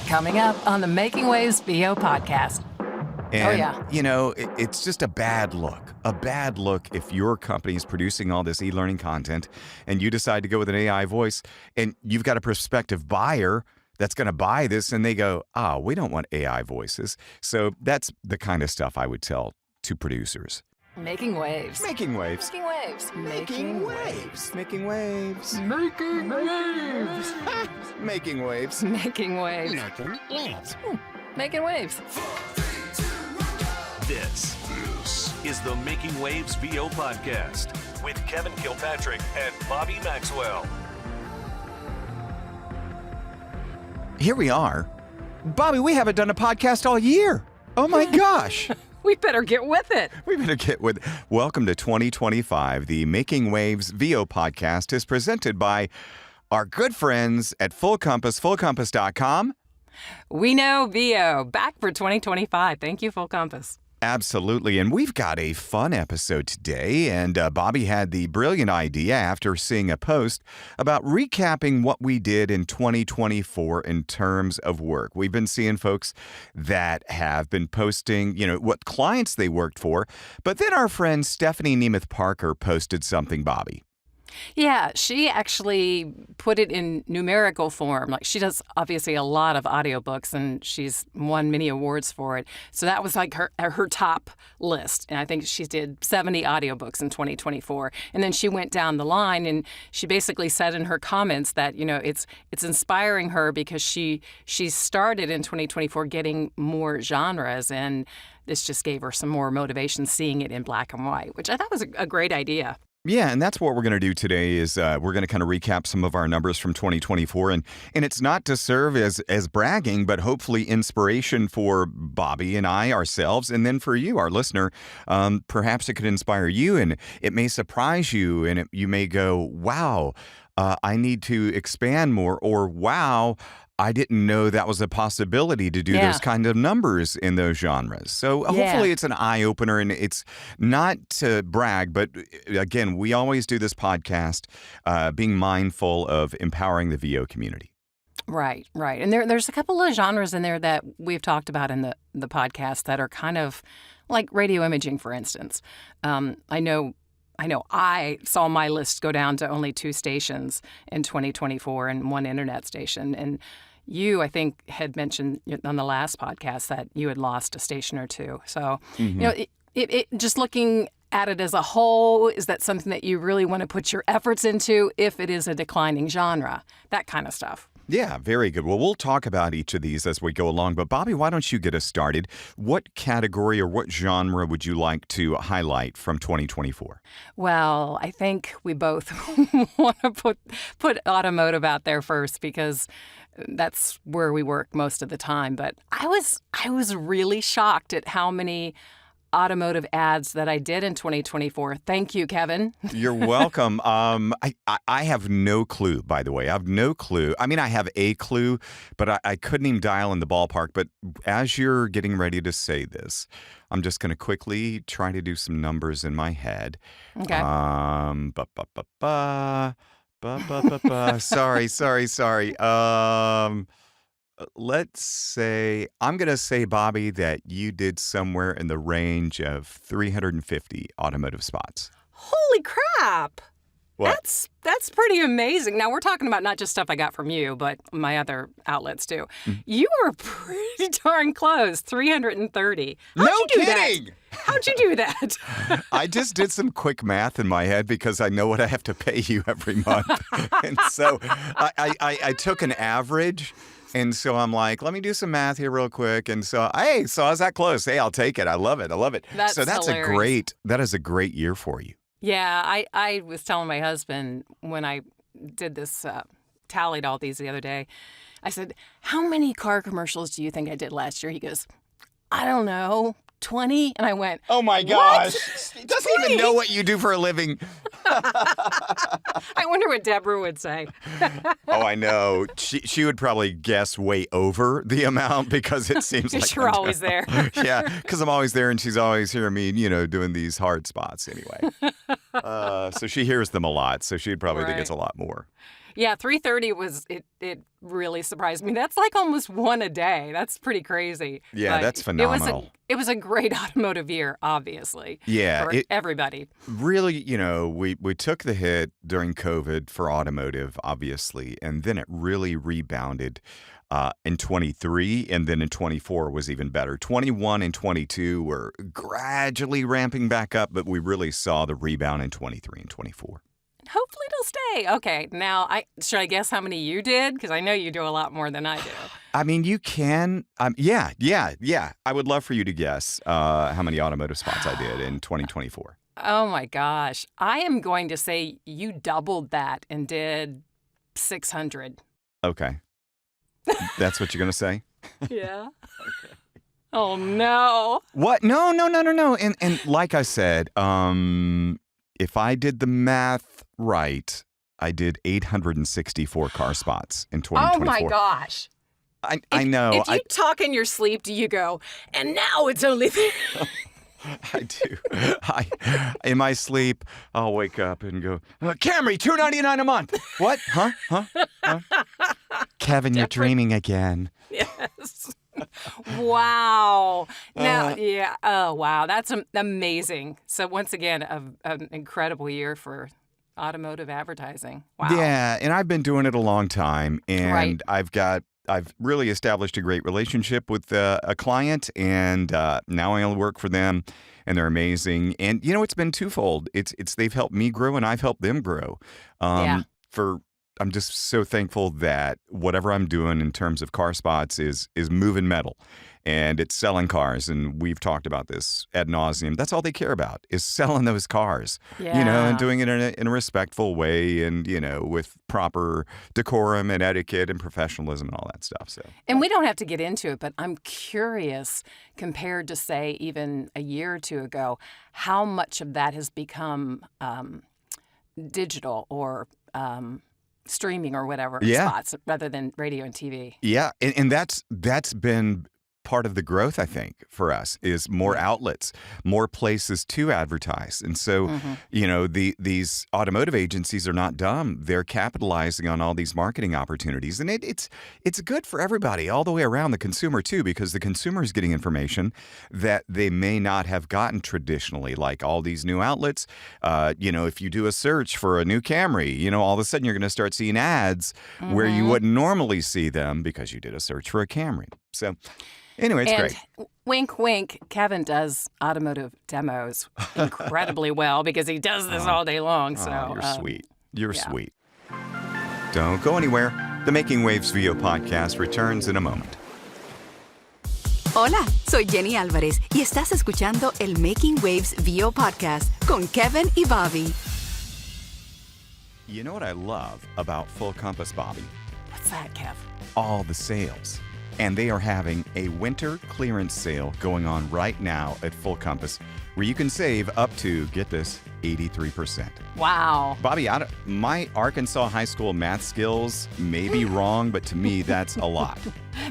Coming up on the Making Waves VO podcast. And, it's just a bad look. A bad look if your company is producing all this e-learning content and you decide to go with an AI voice and you've got a prospective buyer that's going to buy this and they go, we don't want AI voices. So that's the kind of stuff I would tell to producers. Making waves. Making waves. Making waves. Making waves. Making waves. Making waves. Making waves. Making waves. Making waves. Making waves. This is the Making Waves VO podcast with Kevin Kilpatrick and Bobbi Maxwell. Here we are. Bobbi, we haven't done a podcast all year. Oh my gosh. We better get with it. Welcome to 2025. The Making Waves VO podcast is presented by our good friends at Full Compass, fullcompass.com. We know VO. Back for 2025. Thank you, Full Compass. Absolutely. And we've got a fun episode today. And Bobbi had the brilliant idea after seeing a post about recapping what we did in 2024 in terms of work. We've been seeing folks that have been posting, what clients they worked for. But then our friend Stephanie Nemeth Parker posted something, Bobbi. Yeah, she actually put it in numerical form. Like, she does obviously a lot of audiobooks and she's won many awards for it. So that was like her top list. And I think she did 70 audiobooks in 2024. And then she went down the line and she basically said in her comments that, it's inspiring her because she started in 2024 getting more genres, and this just gave her some more motivation seeing it in black and white, which I thought was a great idea. Yeah, and that's what we're going to do today is we're going to kind of recap some of our numbers from 2024. And it's not to serve as bragging, but hopefully inspiration for Bobbi and I ourselves. And then for you, our listener, perhaps it could inspire you and it may surprise you. And you may go, wow, I need to expand more, or wow, I didn't know that was a possibility to do those kind of numbers in those genres. So hopefully it's an eye-opener, and it's not to brag, but again, we always do this podcast being mindful of empowering the VO community. Right. And there's a couple of genres in there that we've talked about in the podcast that are kind of like radio imaging, for instance. I know I saw my list go down to only 2 stations in 2024 and 1 internet station. And you, I think, had mentioned on the last podcast that you had lost a station or 2. So, it just looking at it as a whole, is that something that you really want to put your efforts into if it is a declining genre? That kind of stuff. Yeah, very good. Well, we'll talk about each of these as we go along. But Bobbi, why don't you get us started? What category or what genre would you like to highlight from 2024? Well, I think we both want to put automotive out there first because that's where we work most of the time. But I was really shocked at how many automotive ads that I did in 2024. Thank you, Kevin. You're welcome. I have no clue, by the way. I have no clue. I mean, I have a clue, but I couldn't even dial in the ballpark. But as you're getting ready to say this, I'm just going to quickly try to do some numbers in my head. Okay. Sorry. Let's say, I'm going to say, Bobbi, that you did somewhere in the range of 350 automotive spots. Holy crap. What? That's pretty amazing. Now, we're talking about not just stuff I got from you, but my other outlets, too. You were pretty darn close, 330. No kidding! How'd you do that? I just did some quick math in my head because I know what I have to pay you every month. And so I took an average. And so I'm like, let me do some math here real quick. And so, I was that close. Hey, I'll take it. I love it. That's hilarious. That is a great year for you. Yeah, I was telling my husband when I did this, tallied all these the other day, I said, how many car commercials do you think I did last year? He goes, I don't know, 20? And I went, oh my gosh. He doesn't even know what you do for a living. I wonder what Deborah would say. Oh, I know. She would probably guess way over the amount because it seems like you're always there. Yeah, because I'm always there and she's always hearing me, doing these hard spots anyway. So she hears them a lot. So she'd probably think it's a lot more. Yeah, 330 it really surprised me. That's like almost one a day. That's pretty crazy. Yeah, But that's phenomenal. It was a great automotive year, obviously, Yeah, for everybody. really, we took the hit during COVID for automotive, obviously, and then it really rebounded in 23, and then in 24 was even better. 21 and 22 were gradually ramping back up, but we really saw the rebound in 23 and 24. Hopefully it'll stay. Okay, now should I guess how many you did? Because I know you do a lot more than I do. I mean, you can. Yeah. I would love for you to guess how many automotive spots I did in 2024. Oh my gosh. I am going to say you doubled that and did 600. Okay. That's what you're going to say? Yeah. Okay. Oh, no. What? No. And like I said, if I did the math right, I did 864 car spots in 2024. Oh, my gosh. I know. If you talk in your sleep, do you go, and now it's only... I do. In my sleep, I'll wake up and go, Camry, $299 a month. What? Huh? Kevin, you're dreaming again. Yes. Wow. Now, yeah. Oh, wow. That's amazing. So once again, an incredible year for automotive advertising. Wow. Yeah, and I've been doing it a long time, and Right. I've really established a great relationship with a client, and now I only work for them, and they're amazing. And it's been twofold. It's they've helped me grow, and I've helped them grow. Yeah. I'm just so thankful that whatever I'm doing in terms of car spots is moving metal, and it's selling cars. And we've talked about this ad nauseum. That's all they care about is selling those cars, Yeah. and doing it in a respectful way, and with proper decorum and etiquette and professionalism and all that stuff. So, And we don't have to get into it, but I'm curious, compared to, say, even a year or two ago, how much of that has become digital or streaming or whatever spots rather than radio and TV. yeah, and that's been part of the growth, I think, for us is more outlets, more places to advertise. And so, these automotive agencies are not dumb. They're capitalizing on all these marketing opportunities. And it's good for everybody, all the way around, the consumer too, because the consumer is getting information that they may not have gotten traditionally, like all these new outlets. If you do a search for a new Camry, all of a sudden you're going to start seeing ads where you wouldn't normally see them because you did a search for a Camry. So anyway, it's great. Wink, wink, Kevin does automotive demos incredibly well because he does this all day long. So you're sweet. You're sweet. Don't go anywhere. The Making Waves VO podcast returns in a moment. Hola, soy Jenny Álvarez y estás escuchando el Making Waves VO podcast con Kevin y Bobbi. You know what I love about Full Compass, Bobbi? What's that, Kev? All the sales. And they are having a winter clearance sale going on right now at Full Compass, where you can save up to, get this, 83%. Wow. Bobbi, my Arkansas high school math skills may be wrong, but to me, that's a lot.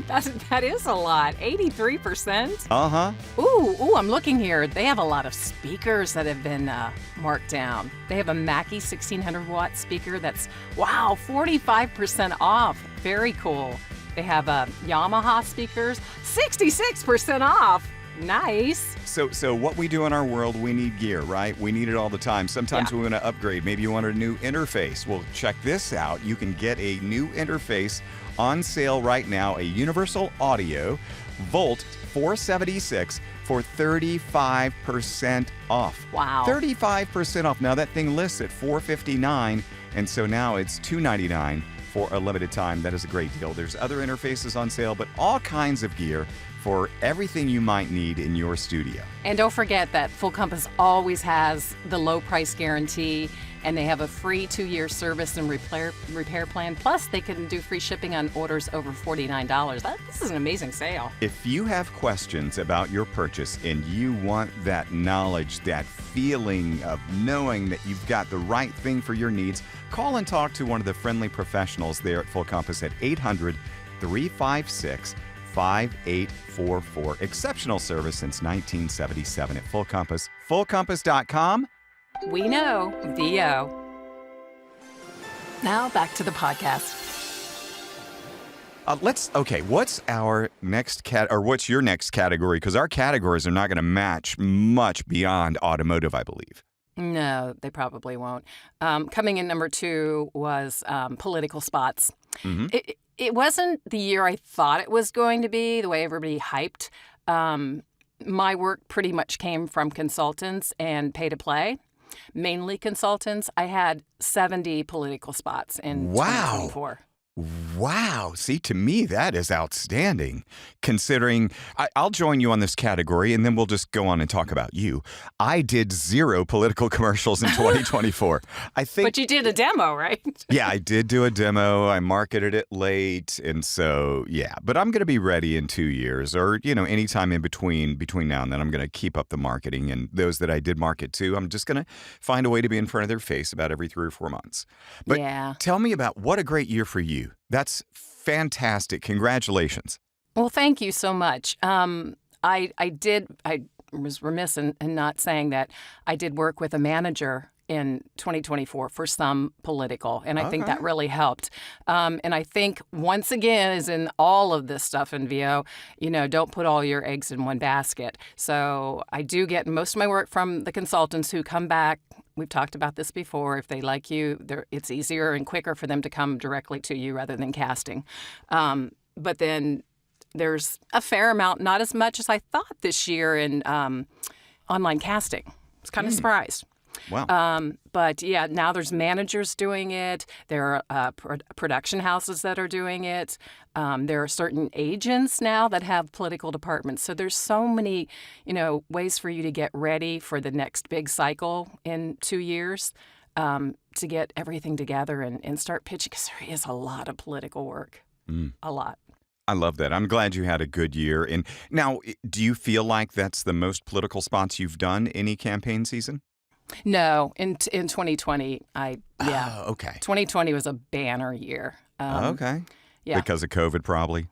That is a lot. 83%? Uh-huh. Ooh, I'm looking here. They have a lot of speakers that have been marked down. They have a Mackie 1600-watt speaker that's, 45% off. Very cool. They have Yamaha speakers, 66% off. Nice. So what we do in our world, we need gear, right? We need it all the time. Sometimes we want to upgrade. Maybe you want a new interface. Well, check this out. You can get a new interface on sale right now, a Universal Audio Volt 476 for 35% off. Wow. 35% off. Now that thing lists at $459, and so now it's $299 for a limited time. That is a great deal. There's other interfaces on sale, but all kinds of gear for everything you might need in your studio. And don't forget that Full Compass always has the low price guarantee, and they have a free 2-year service and repair plan. Plus, they can do free shipping on orders over $49. This is an amazing sale. If you have questions about your purchase and you want that knowledge, that feeling of knowing that you've got the right thing for your needs, call and talk to one of the friendly professionals there at Full Compass at 800-356-5844. Exceptional service since 1977 at Full Compass. FullCompass.com. We know, VO. Now back to the podcast. What's our next what's your next category? Because our categories are not going to match much beyond automotive, I believe. No, they probably won't. Coming in number 2 was political spots. Mm-hmm. It wasn't the year I thought it was going to be, the way everybody hyped. My work pretty much came from consultants and pay-to-play, mainly consultants. I had 70 political spots in 2024. Wow. See, to me, that is outstanding. Considering I'll join you on this category, and then we'll just go on and talk about you. I did 0 political commercials in 2024. I think. But you did a demo, right? Yeah, I did do a demo. I marketed it late, and so yeah. But I'm going to be ready in 2 years, or anytime in between now and then. I'm going to keep up the marketing, and those that I did market to, I'm just going to find a way to be in front of their face about every 3 or 4 months. But tell me about what a great year for you. That's fantastic. Congratulations. Well, thank you so much. I was remiss in not saying that I did work with a manager in 2024 for some political, and I think that really helped. And I think, once again, as in all of this stuff in VO, don't put all your eggs in one basket. So I do get most of my work from the consultants who come back. We've talked about this before. If they like you, it's easier and quicker for them to come directly to you rather than casting. But then there's a fair amount, not as much as I thought this year, in online casting. I was kind of surprised. Wow. But yeah, now there's managers doing it. There are production houses that are doing it. There are certain agents now that have political departments. So there's so many, ways for you to get ready for the next big cycle in 2 years, to get everything together and start pitching, because there is a lot of political work. A lot. I love that. I'm glad you had a good year. And now, do you feel like that's the most political spots you've done any campaign season? No, in 2020, okay. 2020 was a banner year. Okay. Yeah. Because of COVID, probably?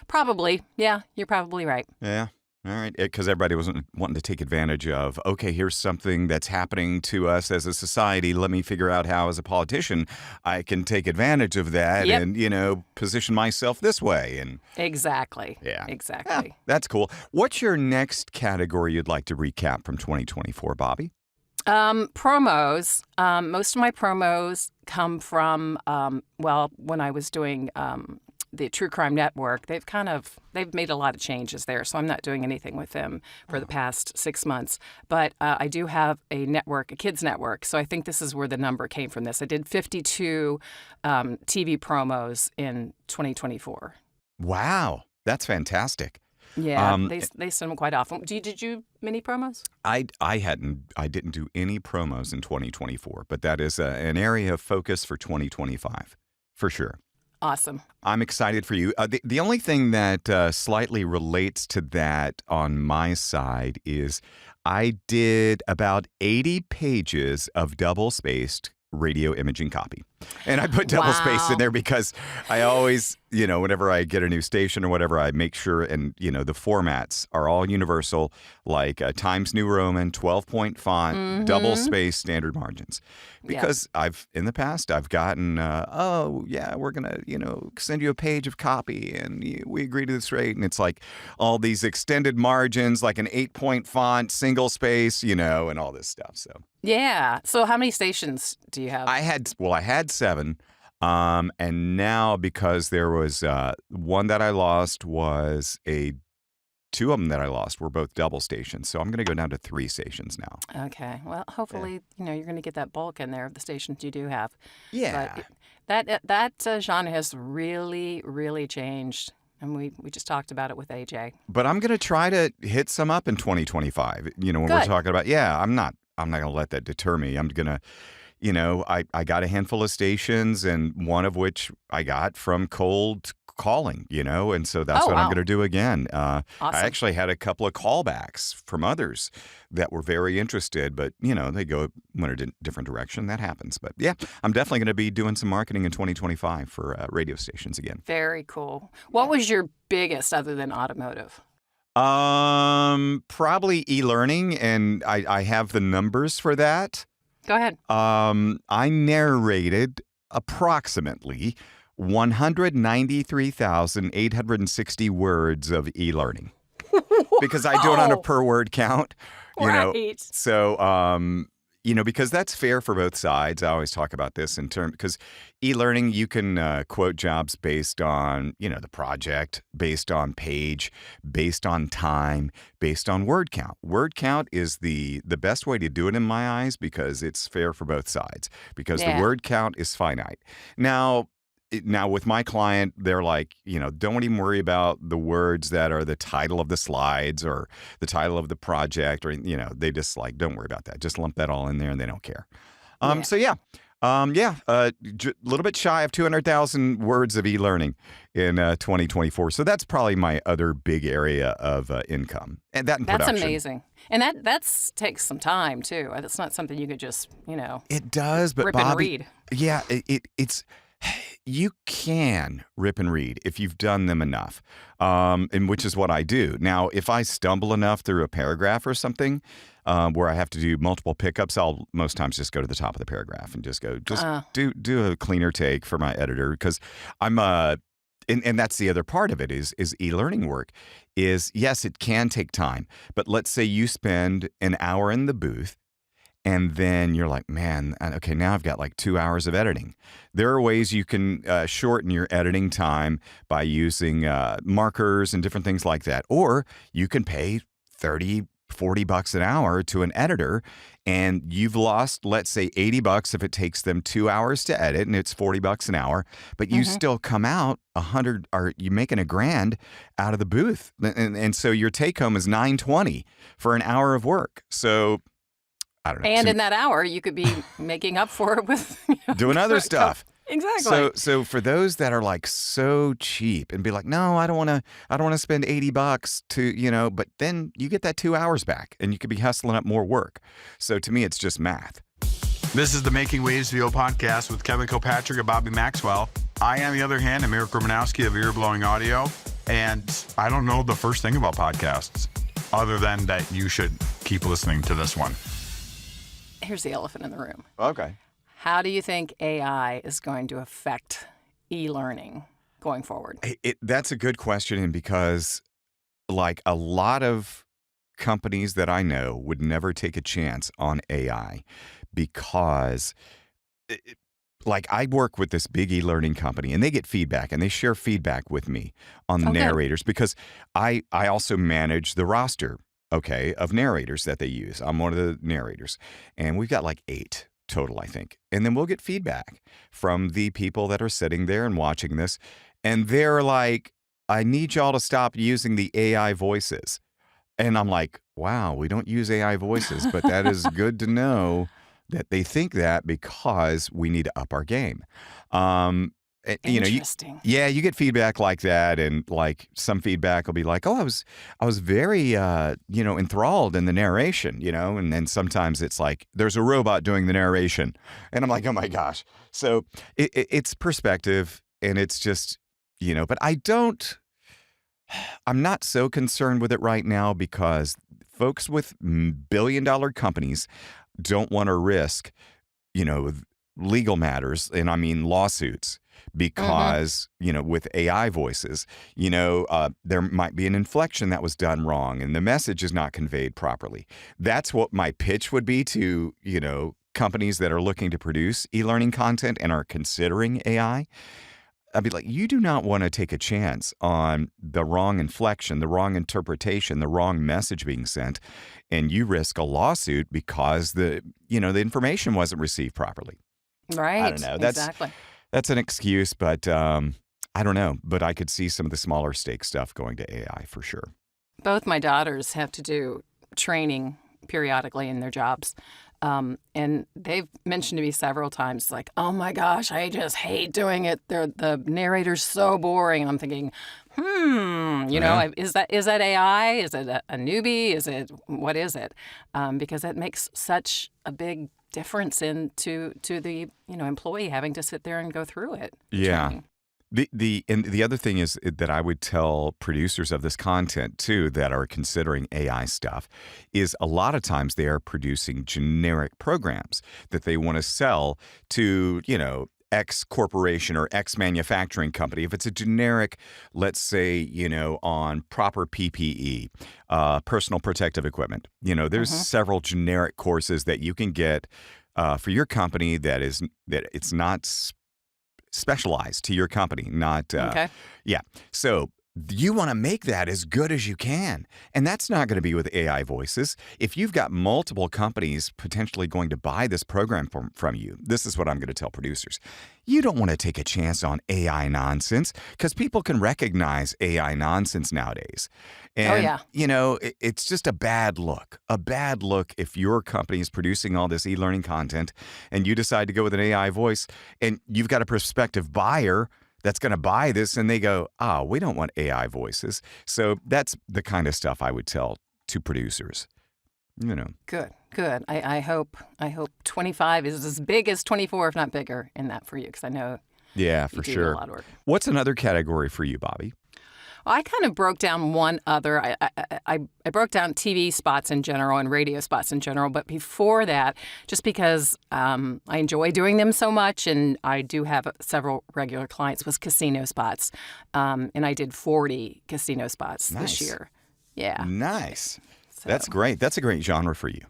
Probably. Yeah, you're probably right. Yeah. All right. Because everybody wasn't wanting to take advantage of, okay, here's something that's happening to us as a society. Let me figure out how, as a politician, I can take advantage of that and, position myself this way. And Exactly. Yeah. Exactly. Yeah, that's cool. What's your next category you'd like to recap from 2024, Bobbi? Promos. Most of my promos come from, when I was doing the True Crime Network, they've made a lot of changes there, so I'm not doing anything with them for the past 6 months. But I do have a kids network, so I think this is where the number came from this. I did 52 TV promos in 2024. Wow, that's fantastic. Yeah, they send them quite often. Did you many promos? I didn't do any promos in 2024, but that is an area of focus for 2025, for sure. Awesome. I'm excited for you. The only thing that slightly relates to that on my side is I did about 80 pages of double-spaced radio imaging copy. And I put double space in there because I always, whenever I get a new station or whatever, I make sure, and, the formats are all universal, like Times New Roman, 12-point font, double space, standard margins. Because in the past, I've gotten, we're going to, send you a page of copy and we agree to this rate. And it's like all these extended margins, like an 8-point font, single space, and all this stuff. So. Yeah. So how many stations do you have? I had 7. And now, because there was one that I lost, two of them that I lost were both double stations. So I'm going to go down to 3 stations now. Okay. Well, hopefully, you're going to get that bulk in there of the stations you do have. Yeah. But that genre has really, really changed. And we just talked about it with AJ. But I'm going to try to hit some up in 2025. When we're talking about, I'm not going to let that deter me. I'm going to, I got a handful of stations, and one of which I got from cold calling, and so that's what I'm going to do again. Awesome. I actually had a couple of callbacks from others that were very interested, but, they go in a different direction. That happens. But yeah, I'm definitely going to be doing some marketing in 2025 for radio stations again. Very cool. What was your biggest other than automotive? Probably eLearning, and I have the numbers for that. Go ahead. I narrated approximately 193,860 words of e-learning. Because I do it on a per word count, you know. Right. So, because that's fair for both sides. I always talk about this in terms, because e-learning, you can quote jobs based on, the project, based on page, based on time, based on word count. Word count is the best way to do it in my eyes because it's fair for both sides because the word count is finite. Now, with my client, they're like, don't even worry about the words that are the title of the slides or the title of the project, or, they just like, don't worry about that. Just lump that all in there and they don't care. So a little bit shy of 200,000 words of e-learning in 2024. So that's probably my other big area of income, and that in production. That's amazing. And that takes some time too. That's not something you could just, It does, but rip Bobbi, and read. Yeah, it's. You can rip and read if you've done them enough, and which is what I do. Now, if I stumble enough through a paragraph or something where I have to do multiple pickups, I'll most times just go to the top of the paragraph and just do a cleaner take for my editor because I'm and that's the other part of it is e-learning work is, yes, it can take time. But let's say you spend an hour in the booth. And then you're like, man, okay, now I've got like 2 hours of editing. There are ways you can shorten your editing time by using markers and different things like that. Or you can pay $30-$40 an hour to an editor, and you've lost, let's say, $80 if it takes them 2 hours to edit, and it's $40 an hour. But you still come out $100, or you're making $1,000 out of the booth, and so your take home is $920 for an hour of work. So. I don't know. And in that hour, you could be making up for it with doing other stuff. Exactly. So for those that are like so cheap and be like, no, I don't want to spend $80 to, but then you get that 2 hours back and you could be hustling up more work. So to me, it's just math. This is the Making Waves VO podcast with Kevin Kilpatrick and Bobbi Maxwell. I, on the other hand, am Eric Romanowski of Ear Blowing Audio, and I don't know the first thing about podcasts other than that you should keep listening to this one. Here's the elephant in the room. Okay. How do you think AI is going to affect e-learning going forward? That's a good question, and because like a lot of companies that I know would never take a chance on AI because like I work with this big e-learning company and they get feedback and they share feedback with me on the narrators because I also manage the roster. Okay, of narrators that they use. I'm one of the narrators. And we've got like 8 total, I think. And then we'll get feedback from the people that are sitting there and watching this. And they're like, I need y'all to stop using the AI voices. And I'm like, wow, we don't use AI voices, but that is good to know that they think that because we need to up our game. Interesting. You get feedback like that, and like some feedback will be like, "Oh, I was very, enthralled in the narration," and then sometimes it's like there's a robot doing the narration, and I'm like, "Oh my gosh!" So it's perspective, and it's just, but I'm not so concerned with it right now because folks with billion-dollar companies don't want to risk, legal matters, and I mean lawsuits. Because, with AI voices, there might be an inflection that was done wrong and the message is not conveyed properly. That's what my pitch would be to, companies that are looking to produce e-learning content and are considering AI. I'd be like, you do not want to take a chance on the wrong inflection, the wrong interpretation, the wrong message being sent, and you risk a lawsuit because the information wasn't received properly. Right. I don't know. Exactly. That's an excuse, but I don't know. But I could see some of the smaller stake stuff going to AI for sure. Both my daughters have to do training periodically in their jobs. And they've mentioned to me several times, like, oh my gosh, I just hate doing it. The narrator's so boring. And I'm thinking, is that AI? Is it a newbie? What is it? Because it makes such a big difference to the employee having to sit there and go through it. Yeah. Training. The other thing is that I would tell producers of this content too that are considering AI stuff is a lot of times they are producing generic programs that they want to sell to X corporation or X manufacturing company. If it's a generic, let's say, on proper PPE, personal protective equipment, there's several generic courses that you can get for your company that it's not specialized to your company, not Okay. yeah. So you want to make that as good as you can. And that's not going to be with AI voices. If you've got multiple companies potentially going to buy this program from you, this is what I'm going to tell producers. You don't want to take a chance on AI nonsense because people can recognize AI nonsense nowadays. And, it's just a bad look if your company is producing all this e-learning content and you decide to go with an AI voice and you've got a prospective buyer that's going to buy this and they go, we don't want AI voices. So that's the kind of stuff I would tell to producers. Good. I hope 25 is as big as 24, if not bigger, in that for you, because I know Yeah, you for do sure. a lot of work. What's another category for you, Bobbi? I kind of broke down one other. I broke down TV spots in general and radio spots in general. But before that, just because I enjoy doing them so much, and I do have several regular clients, was casino spots. And I did 40 casino spots this year. Yeah. Nice. So. That's great. That's a great genre for you.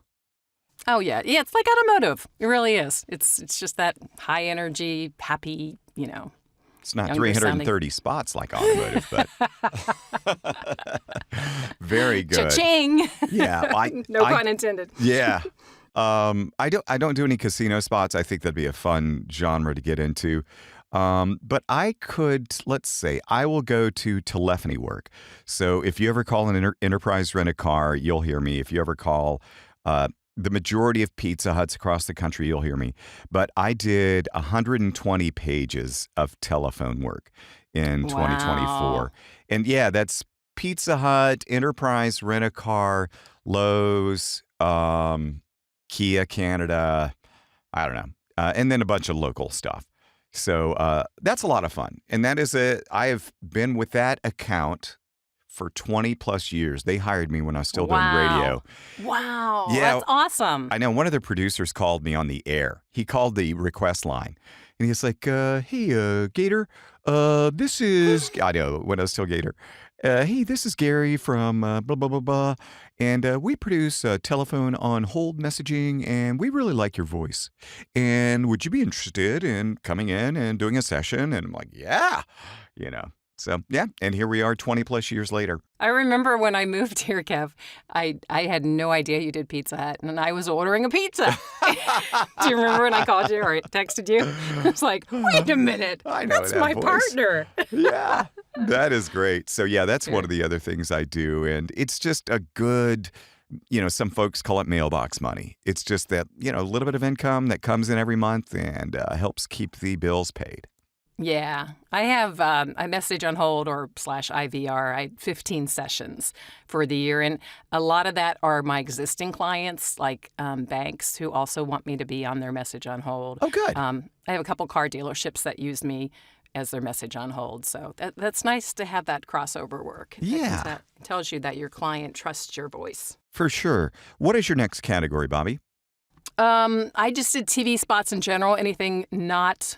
Oh, yeah. Yeah, it's like automotive. It really is. It's just that high energy, happy, It's not younger 330 sounding. spots like automotive, but very good. Cha-ching! Yeah, No pun intended. Yeah. I don't do any casino spots. I think that'd be a fun genre to get into. But let's say I will go to telephony work. So if you ever call an enterprise rent a car, you'll hear me. If you ever call the majority of Pizza Huts across the country, you'll hear me. But I did 120 pages of telephone work in 2024. Wow. And yeah, that's Pizza Hut, Enterprise Rent-A-Car, Lowe's, Kia Canada, I don't know, and then a bunch of local stuff. So that's a lot of fun. And I have been with that account for 20 plus years. They hired me when I was still doing radio. Wow. Yeah. That's awesome. I know one of the producers called me on the air. He called the request line and he's like, hey, Gator, this is, I know when I was still Gator. Hey, this is Gary from blah, blah, blah, blah. And we produce telephone on hold messaging and we really like your voice. And would you be interested in coming in and doing a session? And I'm like, yeah, So, yeah, and here we are 20 plus years later. I remember when I moved here, Kev, I had no idea you did Pizza Hut, and I was ordering a pizza. Do you remember when I called you or texted you? I was like, wait a minute, I know that's that my voice. partner. Yeah, that is great. So, yeah, that's one of the other things I do, and it's just a good, some folks call it mailbox money. It's just that, a little bit of income that comes in every month and helps keep the bills paid. Yeah, I have a message on hold or /IVR. I had 15 sessions for the year. And a lot of that are my existing clients, like banks who also want me to be on their message on hold. Oh, good. I have a couple car dealerships that use me as their message on hold. So that's nice to have that crossover work. Yeah. That tells you that your client trusts your voice. For sure. What is your next category, Bobbi? I just did TV spots in general, anything not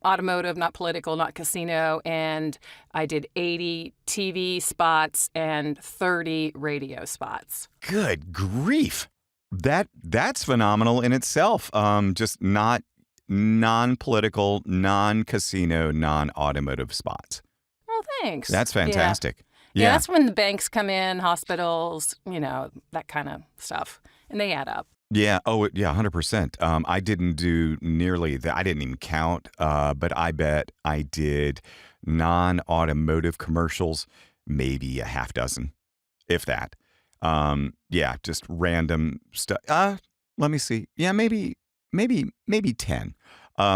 automotive, not political, not casino, and I did 80 TV spots and 30 radio spots. Good grief. That's phenomenal in itself. Just not non-political, non-casino, non-automotive spots. Well, thanks. That's fantastic. Yeah, that's when the banks come in, hospitals, that kind of stuff, and they add up. Yeah. Oh, yeah, 100%. I didn't do nearly that. I didn't even count, but I bet I did non-automotive commercials, maybe a half dozen, if that. Yeah, just random stuff. Let me see. Yeah, maybe 10.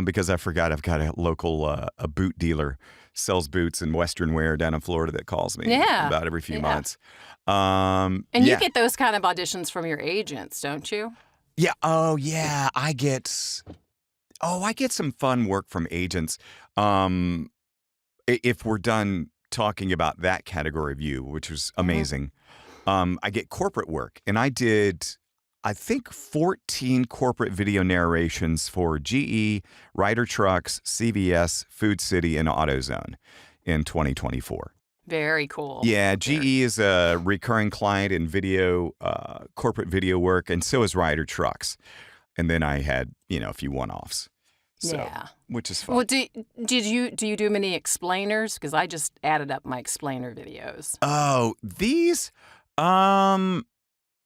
Because I forgot I've got a local a boot dealer, sells boots and Western wear down in Florida that calls me about every few months. And you get those kind of auditions from your agents, don't you? Yeah. Oh, yeah. I get some fun work from agents. If we're done talking about that category of you, which was amazing, I get corporate work, and I did I think 14 corporate video narrations for GE, Ryder Trucks, CVS, Food City, and AutoZone in 2024. Very cool. Yeah, GE is a recurring client in video, corporate video work, and so is Ryder Trucks. And then I had, a few one-offs. So, which is fun. Well, do you do many explainers? Because I just added up my explainer videos. Oh, these, no,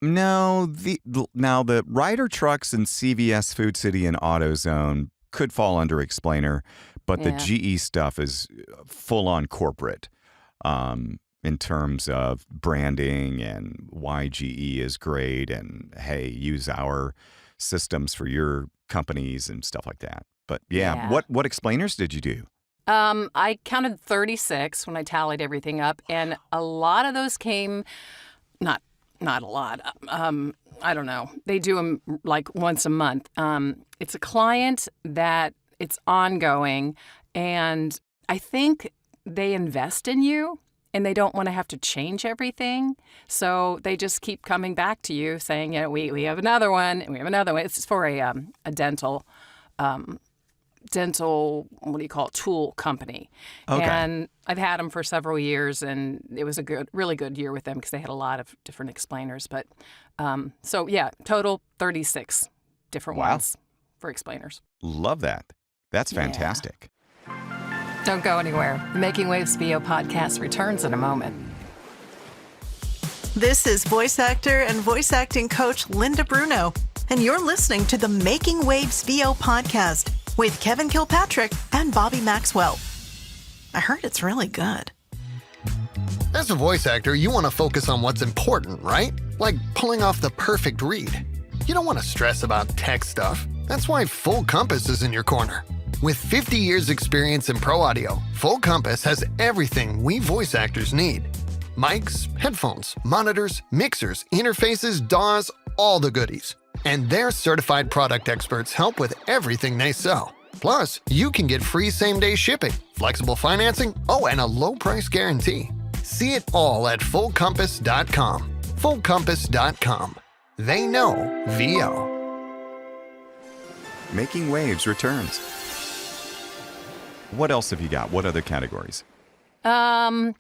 now the Ryder Trucks and CVS, Food City, and AutoZone could fall under explainer, but the GE stuff is full-on corporate. In terms of branding and why GE is great and, hey, use our systems for your companies and stuff like that. But what explainers did you do? I counted 36 when I tallied everything up, and a lot of those came, not a lot. I don't know. They do them like once a month. It's a client that it's ongoing, and I think they invest in you and they don't want to have to change everything. So they just keep coming back to you saying, we have another one and we have another one. It's for a dental, what do you call it, tool company. Okay. And I've had them for several years, and it was a really good year with them because they had a lot of different explainers. But total 36 different ones for explainers. Love that. That's fantastic. Don't go anywhere. The Making Waves VO podcast returns in a moment. This is voice actor and voice acting coach Linda Bruno, and you're listening to the Making Waves VO podcast with Kevin Kilpatrick and Bobbi Maxwell. I heard it's really good. As a voice actor, you want to focus on what's important, right? Like pulling off the perfect read. You don't want to stress about tech stuff. That's why Full Compass is in your corner. With 50 years experience in pro audio, Full Compass has everything we voice actors need. Mics, headphones, monitors, mixers, interfaces, DAWs, all the goodies. And their certified product experts help with everything they sell. Plus, you can get free same-day shipping, flexible financing, and a low price guarantee. See it all at fullcompass.com. Fullcompass.com. They know VO. Making Waves returns. What else have you got? What other categories? I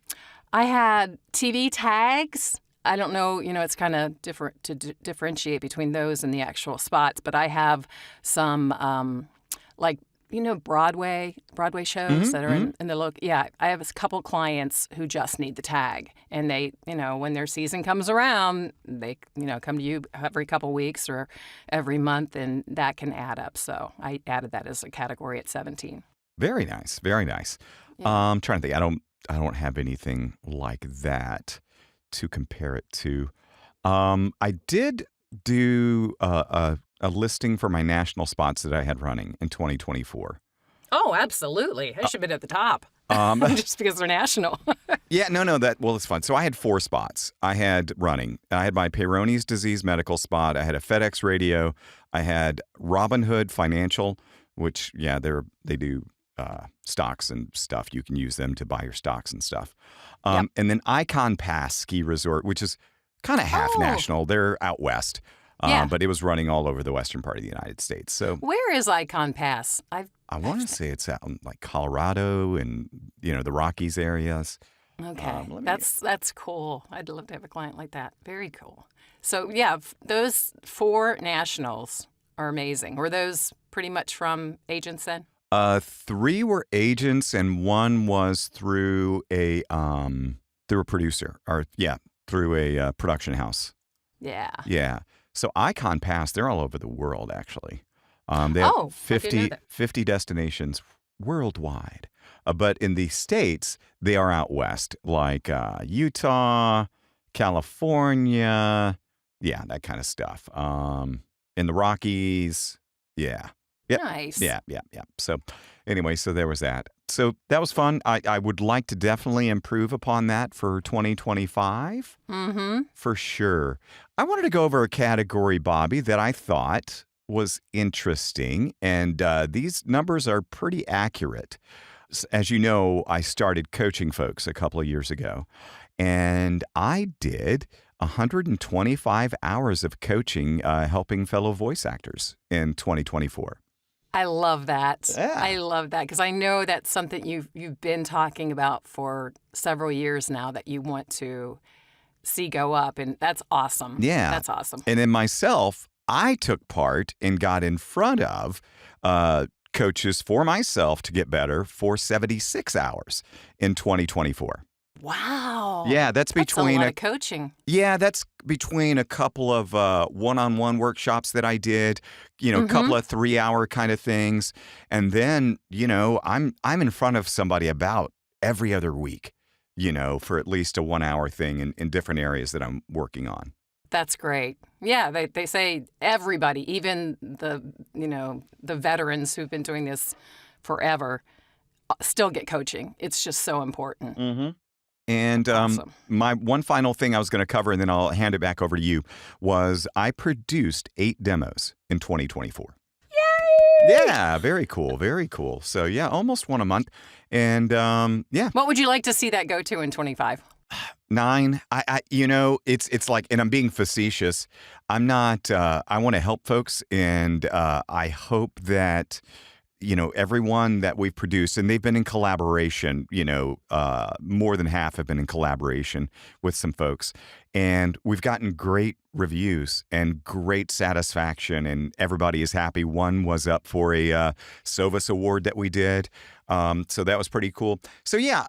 had TV tags. I don't know, it's kind of different to differentiate between those and the actual spots, but I have some, Broadway shows that are in the look. Yeah, I have a couple clients who just need the tag, and they, when their season comes around, they, come to you every couple weeks or every month, and that can add up. So I added that as a category at 17. Very nice. Very nice. Yeah. I'm trying to think. I don't have anything like that to compare it to. I did do a listing for my national spots that I had running in 2024. Oh, absolutely. I should have been at the top. Just because they're national. Yeah, no, it's fun. So I had 4 spots I had running. I had my Peyronie's disease medical spot. I had a FedEx radio. I had Robinhood Financial, which, they do stocks and stuff. You can use them to buy your stocks and stuff. And then Icon Pass Ski Resort, which is kind of half national. They're out west. But it was running all over the western part of the United States. So where is Icon Pass? I want to say it's out in like Colorado and the Rockies areas. Okay, that's cool. I'd love to have a client like that. Very cool. So those 4 nationals are amazing. Were those pretty much from agents then? 3 were agents, and 1 was through a producer, through a production house. Yeah. Yeah. So Icon Pass, they're all over the world, actually. They have 50 destinations worldwide. But in the States, they are out west, like Utah, California, that kind of stuff. In the Rockies, Yep. Nice. Yeah. So anyway, so there was that. So that was fun. I would like to definitely improve upon that for 2025. Mm-hmm. For sure. I wanted to go over a category, Bobbi, that I thought was interesting, and these numbers are pretty accurate. as you know, I started coaching folks a couple of years ago, and I did 125 hours of coaching, helping fellow voice actors in 2024. I love that. Yeah. I love that because I know that's something you've been talking about for several years now that you want to see go up, and that's awesome. Yeah. That's awesome. And then myself, I took part and got in front of coaches for myself to get better for 76 hours in 2024. Wow. Yeah, that's between a lot of coaching. Yeah, that's between a couple of one-on-one workshops that I did, a couple of 3-hour kind of things. And then, I'm in front of somebody about every other week, for at least a 1-hour thing in different areas that I'm working on. That's great. Yeah, they say everybody, even the veterans who've been doing this forever, still get coaching. It's just so important. Mm-hmm. And Awesome. My one final thing I was going to cover, and then I'll hand it back over to you, was I produced 8 demos in 2024. Yay! Yeah, very cool, very cool. So yeah, almost one a month. And yeah. What would you like to see that go to in 25? 9. It's like, and I'm being facetious. I'm not. I want to help folks, and I hope that everyone that we've produced, and they've been in collaboration. More than half have been in collaboration with some folks, and we've gotten great reviews and great satisfaction, and everybody is happy. One was up for a Sovus Award that we did. So that was pretty cool. So yeah,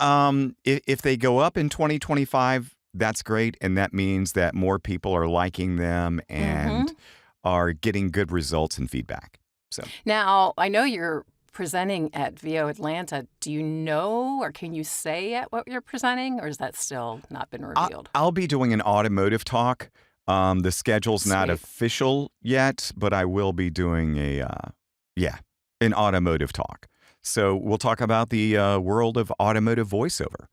if they go up in 2025, that's great. And that means that more people are liking them and are getting good results and feedback. So now, I know you're presenting at VO Atlanta. Do you know, or can you say at what you're presenting, or is that still not been revealed? I'll be doing an automotive talk. The schedule's not official yet, but I will be doing an automotive talk. So we'll talk about the world of automotive voiceover.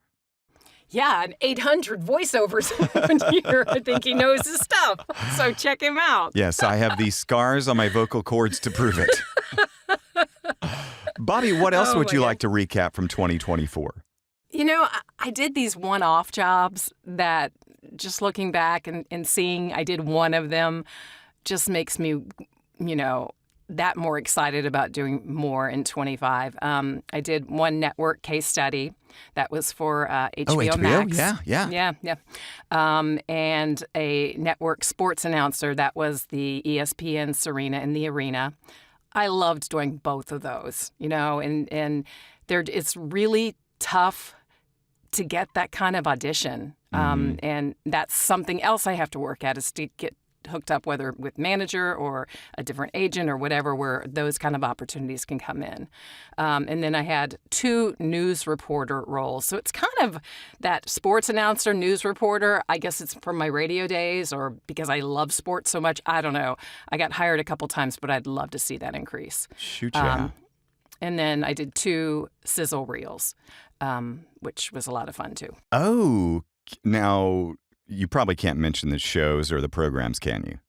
Yeah, and 800 voiceovers here. I think he knows his stuff. So check him out. Yes, I have these scars on my vocal cords to prove it. Bobbi, what else would you like to recap from 2024? I did these one-off jobs that, just looking back and seeing I did one of them, just makes me, that more excited about doing more in 25. I did one network case study that was for HBO Max. Yeah. And a network sports announcer that was the ESPN Serena in the Arena. I loved doing both of those, and it's really tough to get that kind of audition. And that's something else I have to work at, is to get hooked up, whether with manager or a different agent or whatever, where those kind of opportunities can come in. And then I had 2 news reporter roles. So it's kind of that sports announcer, news reporter. I guess it's from my radio days, or because I love sports so much. I don't know. I got hired a couple times, but I'd love to see that increase. Shoot, yeah. And then I did 2 sizzle reels, which was a lot of fun too. Oh, now you probably can't mention the shows or the programs, can you?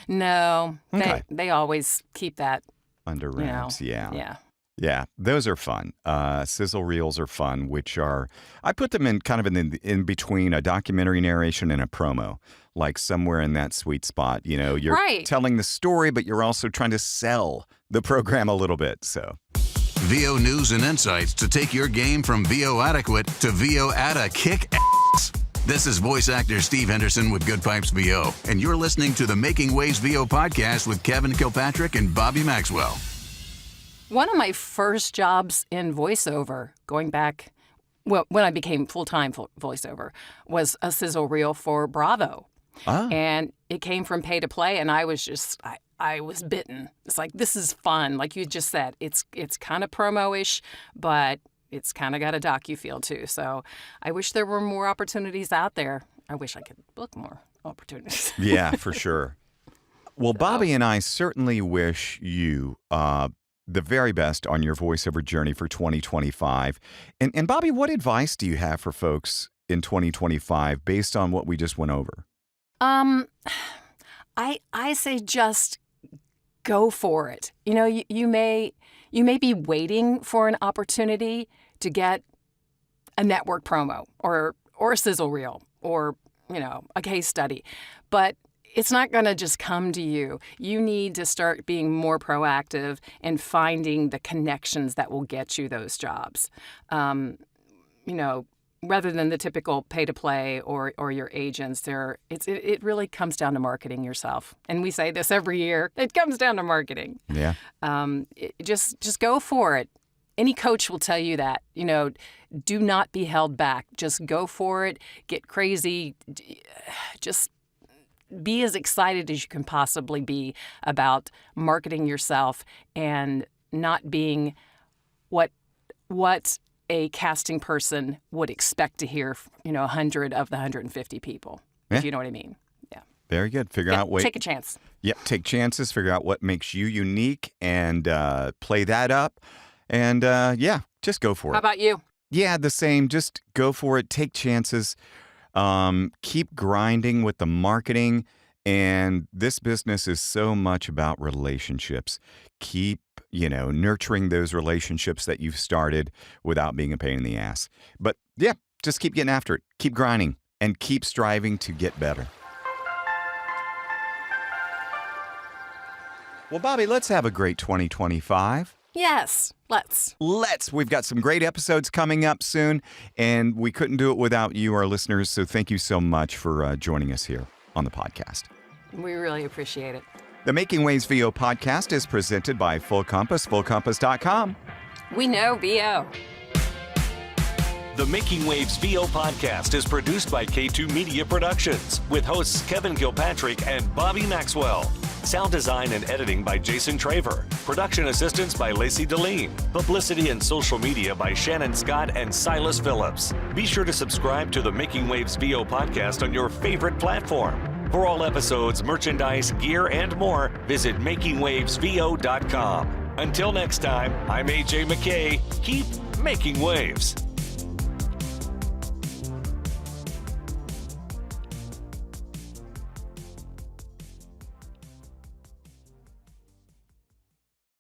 No, Okay. they always keep that Under wraps, Yeah. Yeah, those are fun. Sizzle reels are fun, which are, I put them in kind of in between a documentary narration and a promo, like somewhere in that sweet spot. You're telling the story, but you're also trying to sell the program a little bit. So VO news and insights to take your game from VO adequate to VO at a kick ass. This is voice actor Steve Henderson with Good Pipes VO, and you're listening to the Making Waves VO podcast with Kevin Kilpatrick and Bobbi Maxwell. One of my first jobs in voiceover, going back, when I became full-time voiceover, was a sizzle reel for Bravo. And it came from pay to play, and I was I was bitten. It's like, this is fun. Like you just said, it's kind of promo-ish, but it's kind of got a docu feel too. So I wish there were more opportunities out there. I wish I could book more opportunities. Yeah, for sure. Well, Bobbi and I certainly wish you the very best on your voiceover journey for 2025. And Bobbi, what advice do you have for folks in 2025 based on what we just went over? I say just go for it. You may be waiting for an opportunity to get a network promo or a sizzle reel or, a case study. But it's not going to just come to you. You need to start being more proactive and finding the connections that will get you those jobs. Rather than the typical pay-to-play or your agents, it really comes down to marketing yourself. And we say this every year. It comes down to marketing. Yeah. Just go for it. Any coach will tell you that. Do not be held back. Just go for it. Get crazy. Just be as excited as you can possibly be about marketing yourself and not being what a casting person would expect to hear, 100 of the 150 people, if you know what I mean. Yeah. Very good. Figure out Take a chance. Yep. Take chances. Figure out what makes you unique and play that up. And just go for it. How about you? Yeah, the same. Just go for it. Take chances. Keep grinding with the marketing. And this business is so much about relationships. Keep, nurturing those relationships that you've started without being a pain in the ass. But yeah, just keep getting after it. Keep grinding and keep striving to get better. Well, Bobbi, let's have a great 2025. Yes, let's. We've got some great episodes coming up soon, and we couldn't do it without you, our listeners. So thank you so much for joining us here on the podcast. We really appreciate it. The Making Waves VO podcast is presented by Full Compass, fullcompass.com. We know VO. The Making Waves VO podcast is produced by K2 Media Productions with hosts Kevin Kilpatrick and Bobbi Maxwell. Sound design and editing by Jason Traver. Production assistance by Lacey Deline. Publicity and social media by Shannon Scott and Silas Phillips. Be sure to subscribe to the Making Waves VO podcast on your favorite platform. For all episodes, merchandise, gear, and more, visit makingwavesvo.com. Until next time, I'm AJ McKay. Keep making waves.